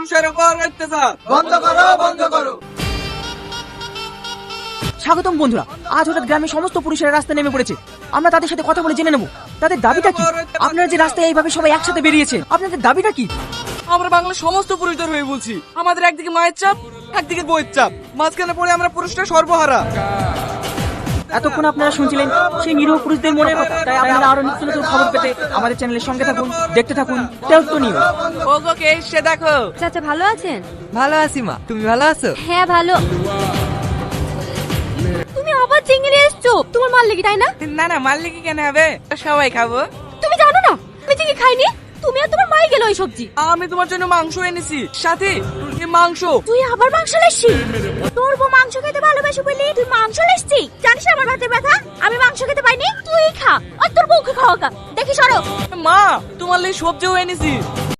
পুরুষের উপর অত্যাচার বন্ধ করো, বন্ধ করো। স্বাগতম বন্ধুরা, আজ হঠাৎ গ্রামের সমস্ত পুরুষেরা রাস্তায় নেমে পড়েছে। আমরা তাদের সাথে কথা বলে জেনে নেব তাদের দাবিটা কি। আপনারা যে রাস্তায় এইভাবে সবাই একসাথে বেরিয়েছে, আপনাদের দাবিটা কি? আমরা বাংলার সমস্ত পুরুষদের হয়ে বলছি, আমাদের একদিকে মায়ের চাপ, একদিকে বইয়ের চাপ, মাঝখানে পড়ে আমরা পুরুষরা সর্বহারা। এতক্ষণ আপনারা শুনছিলেন সেই নিরীহ পুরুষদের মনের কথা। তাই আপনারা আরো নিত্য নতুন খবর পেতে আমাদের চ্যানেলের সঙ্গে থাকুন, দেখতে থাকুন টেলটো নিউজ। ওগো কে এসে দেখো। চাচা ভালো আছেন? ভালো আছি মা, তুমি ভালো আছো? হ্যাঁ ভালো। তুমি আবার চিংড়ি এসছো, তোমার মাল লেগে তাই না? না না, মারলে কি কেন হবে, সবাই খাবো। তুমি জানো না আমি চিংড়ি খাইনি, তুমি আর তোমার মাই গেল ওই সবজি। আমি তোমার জন্য মাংস এনেছি, সাথে মাংস। তুই আবার মাংস লেসছি? তোর বউ মাংস খেতে ভালোবাসে বলি তুই মাংস লেসছি? জানিস আমার হাতে ব্যথা, আমি মাংস খেতে পাইনি, তুই খা আর তোর বউকে খাওয়া। দেখি সরো। মা, তোমার লাই সবজিও এনেছি।